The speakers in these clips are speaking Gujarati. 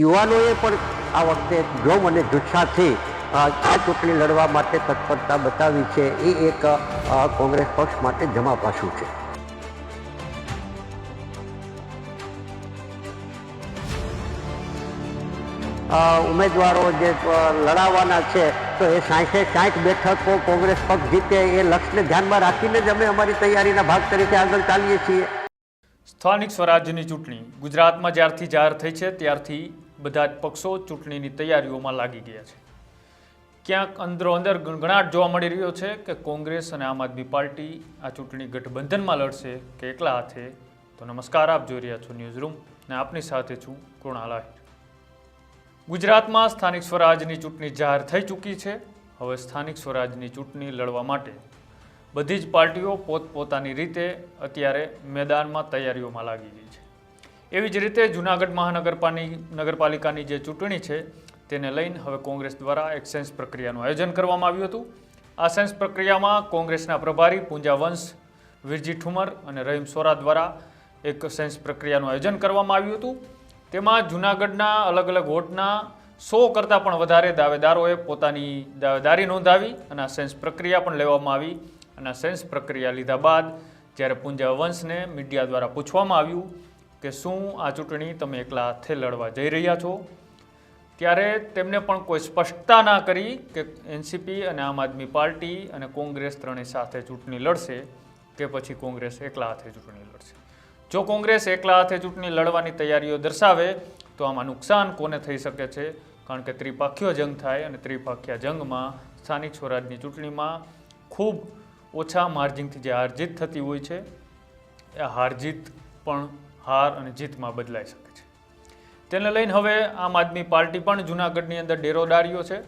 યુવાનોએ પણ આ વખતે જોમ અને જુસ્સાથી આ ચૂંટણી લડવા માટે તત્પરતા બતાવી છે. એ એક કોંગ્રેસ પક્ષ માટે જમા પાસું છે. ઉમેદવારો જે લડાવવાના છે તો એ 60 બેઠકો કોંગ્રેસ પક્ષ જીતે એ લક્ષ્યને ધ્યાનમાં રાખીને જ અમે અમારી તૈયારીના ભાગ તરીકે આગળ ચાલીએ છીએ. સ્થાનિક સ્વરાજ્યની ચૂંટણી ગુજરાતમાં જ્યારથી જાહેર થઈ છે ત્યારથી બધા જ પક્ષો ચૂંટણીની તૈયારીઓમાં લાગી ગયા છે. ક્યાંક અંદરો-અંદર ગણગણાટ જોવા મળી રહ્યો છે કે કોંગ્રેસ અને આમ આદમી પાર્ટી આ ચૂંટણી ગઠબંધનમાં લડશે કે એકલા હાથે. તો નમસ્કાર, આપ જોઈ રહ્યા છો ન્યૂઝ રૂમ અને આપની સાથે છું કૃણાલ આહિર. ગુજરાતમાં સ્થાનિક સ્વરાજની ચૂંટણી જાહેર થઈ ચૂકી છે. હવે સ્થાનિક સ્વરાજની ચૂંટણી લડવા માટે બધી જ પાર્ટીઓ પોતપોતાની રીતે અત્યારે મેદાનમાં તૈયારીઓમાં લાગી ગઈ છે. એવી જ રીતે જૂનાગઢ મહાનગરપાલિકાની જે ચૂંટણી છે તેને લઈને હવે કોંગ્રેસ દ્વારા એક સેન્સ પ્રક્રિયાનું આયોજન કરવામાં આવ્યું હતું. આ સેન્સ પ્રક્રિયામાં કોંગ્રેસના પ્રભારી પૂંજા વંશ, વિરજી ઠુમર અને રહીમ સોરા દ્વારા એક સેન્સ પ્રક્રિયાનું આયોજન કરવામાં આવ્યું હતું. તેમાં જૂનાગઢના અલગ અલગ વોર્ડના 100 કરતાં પણ વધારે દાવેદારોએ પોતાની દાવેદારી નોંધાવી અને આ સેન્સ પ્રક્રિયા પણ લેવામાં આવી. અને આ સેન્સ પ્રક્રિયા લીધા બાદ જ્યારે પૂંજા વંશને મીડિયા દ્વારા પૂછવામાં આવ્યું કે શું આ ચૂંટણી તમે એકલા હાથે લડવા જઈ રહ્યા છો, ત્યારે તેમને પણ કોઈ સ્પષ્ટતા ના કરી કે એનસીપી અને આમ આદમી પાર્ટી અને કોંગ્રેસ ત્રણેય સાથે ચૂંટણી લડશે કે પછી કોંગ્રેસ એકલા હાથે ચૂંટણી લડશે. જો કોંગ્રેસ એકલા હાથે ચૂંટણી લડવાની તૈયારીઓ દર્શાવે તો આમાં નુકસાન કોને થઈ શકે છે? કારણ કે ત્રિપાખીય જંગ થાય અને ત્રિપાખીય જંગમાં સ્થાનિક સ્વરાજની ચૂંટણીમાં ખૂબ ઓછા માર્જિનથી જે હારજીત થતી હોય છે એ હારજીત પણ હાર અને જીતમાં બદલાઈ શકે છે. તેને લઈને હવે આમ આદમી પાર્ટી પણ જૂનાગઢની અંદર ડેરોદારીઓ છે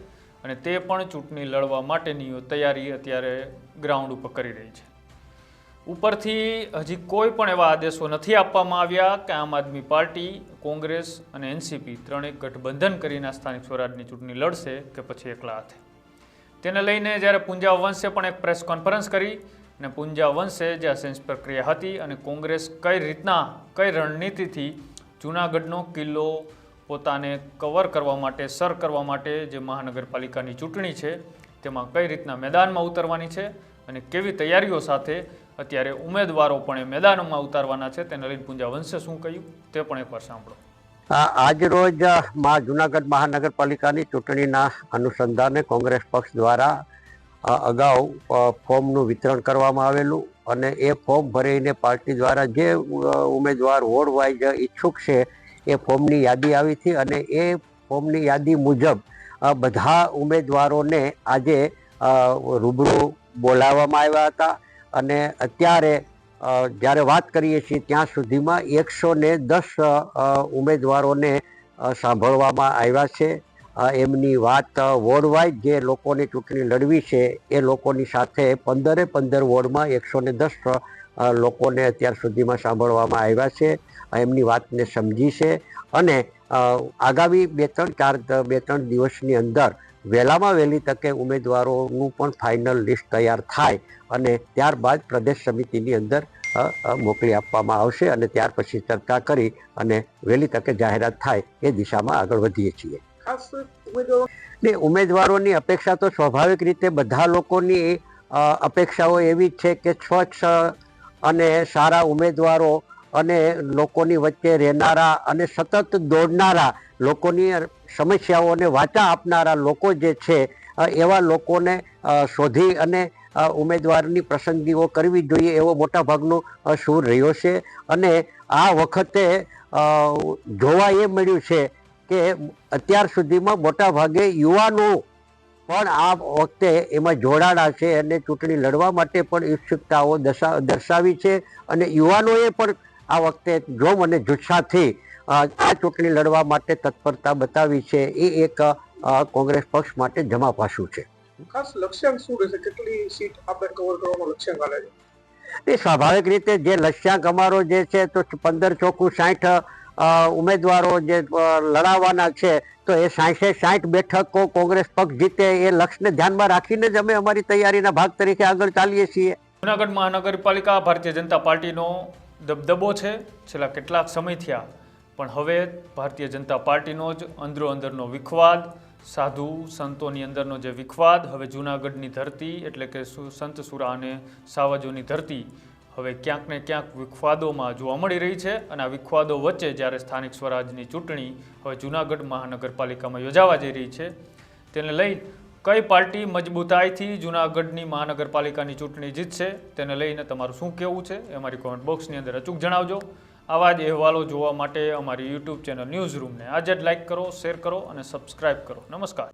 અને તે પણ ચૂંટણી લડવા માટેની તૈયારી અત્યારે ગ્રાઉન્ડ ઉપર કરી રહી છે. ઉપરથી હજી કોઈ પણ એવા આદેશો નથી આપવામાં આવ્યા કે આમ આદમી પાર્ટી, કોંગ્રેસ અને એનસીપી ત્રણેય ગઠબંધન કરીને સ્થાનિક સ્વરાજની ચૂંટણી લડશે કે પછી એકલા હાથે. તેને લઈને જ્યારે પૂંજા વંશે પણ એક પ્રેસ કોન્ફરન્સ કરી અને પૂંજા વંશે જે આ સેન્સ પ્રક્રિયા હતી અને કોંગ્રેસ કઈ રીતના કઈ રણનીતિથી જૂનાગઢનો કિલ્લો પોતાને કવર કરવા માટે, સર કરવા માટે જે મહાનગરપાલિકાની ચૂંટણી છે તેમાં કઈ રીતના મેદાનમાં ઉતરવાની છે અને કેવી તૈયારીઓ સાથે અત્યારે ઉમેદવારો પણ એ મેદાનમાં ઉતારવાના છે તેને લઈને પૂંજા વંશે શું કહ્યું તે પણ એકવાર સાંભળો. આજ રોજ જૂનાગઢ મહાનગરપાલિકાની ચૂંટણીના અનુસંધાને કોંગ્રેસ પક્ષ દ્વારા અગાઉ ફોર્મનું વિતરણ કરવામાં આવેલું અને એ ફોર્મ ભરીને પાર્ટી દ્વારા જે ઉમેદવાર વોર્ડ વાઇઝ ઈચ્છુક છે એ ફોર્મની યાદી આવી હતી અને એ ફોર્મની યાદી મુજબ બધા ઉમેદવારોને આજે રૂબરૂ બોલાવવામાં આવ્યા હતા. અને અત્યારે જ્યારે વાત કરીએ છીએ ત્યાં સુધીમાં 110 ઉમેદવારોને સાંભળવામાં આવ્યા છે. એમની વાત વોર્ડ વાઇઝ જે લોકોની ચૂંટણી લડવી છે એ લોકોની સાથે 15 વોર્ડમાં 110 લોકોને અત્યાર સુધીમાં સાંભળવામાં આવ્યા છે. એમની વાતને સમજી છે અને આગામી 2-3 દિવસની અંદર વહેલામાં વહેલી તકે ઉમેદવારોનું પણ ફાઇનલ લિસ્ટ તૈયાર થાય અને ત્યારબાદ પ્રદેશ સમિતિની અંદર મોકલી આપવામાં આવશે અને ત્યાર પછી ચર્ચા કરી અને વહેલી તકે જાહેરાત થાય એ દિશામાં આગળ વધીએ છીએ. ઉમેદવારોની અપેક્ષા તો સ્વાભાવિક રીતે બધા લોકોની અપેક્ષાઓ એવી છે કે સ્વચ્છ અને સારા ઉમેદવારો અને લોકોની વચ્ચે રહેનારા અને સતત દોડનારા, લોકોની સમસ્યાઓને વાચા આપનારા લોકો જે છે એવા લોકોને શોધી અને ઉમેદવારની પસંદગીઓ કરવી જોઈએ એવો મોટાભાગનો સૂર રહ્યો છે. અને આ વખતે જોવા એ મળ્યું છે કે અત્યાર સુધીમાં મોટાભાગે યુવાનો પણ આ વખતે એમાં જોડાણા છે અને ચૂંટણી લડવા માટે પણ ઉત્સુકતાઓ દર્શાવી છે અને યુવાનોએ પણ આ વખતે જોમ અને જુસ્સાથી આ ચૂંટણી લડવા માટે તત્પરતા બતાવી છે. એ એક કોંગ્રેસ પક્ષ માટે જમા પાસું છે. ખાસ લક્ષ્યાંક શું રહેશે? કેટલી સીટ આપણે કવર કરવાનો લક્ષ્યાંક આલે છે? એ સ્વાભાવિક રીતે જે લક્ષ્યાંક અમારો જે છે તો 15 ચોખ્ખું 60 ઉમેદવારો જે લડાવવાના છે તો એ 60 બેઠકો કોંગ્રેસ પક્ષ જીતે એ લક્ષ્યને ધ્યાનમાં રાખીને જ અમે અમારી તૈયારીના ભાગ તરીકે આગળ ચાલીએ છીએ. જૂનાગઢ મહાનગરપાલિકા ભારતીય જનતા પાર્ટીનો દબદબો છે છેલ્લા કેટલાક સમયથી, પણ હવે ભારતીય જનતા પાર્ટીનો જ અંદરોઅંદરનો વિખવાદ, સાધુ સંતોની અંદરનો જે વિખવાદ હવે જૂનાગઢની ધરતી એટલે કે સંત સુરા અને સાવજોની ધરતી હવે ક્યાંક ને ક્યાંક વિખવાદોમાં જોવા મળી રહી છે. અને આ વિખવાદો વચ્ચે જ્યારે સ્થાનિક સ્વરાજની ચૂંટણી હવે જૂનાગઢ મહાનગરપાલિકામાં યોજાવા જઈ રહી છે, તેને લઈ કઈ પાર્ટી મજબૂતાઈથી જૂનાગઢની મહાનગરપાલિકાની ચૂંટણી જીતશે તેને લઈને તમારું શું કહેવું છે એ અમારી કોમેન્ટ બોક્સની અંદર અચૂક જણાવજો. આવા જ અહેવાલો જોવા માટે અમારી યુટ્યુબ ચેનલ ન્યૂઝ રૂમને આજે જ લાઇક કરો, શેર કરો અને સબસ્ક્રાઇબ કરો. નમસ્કાર.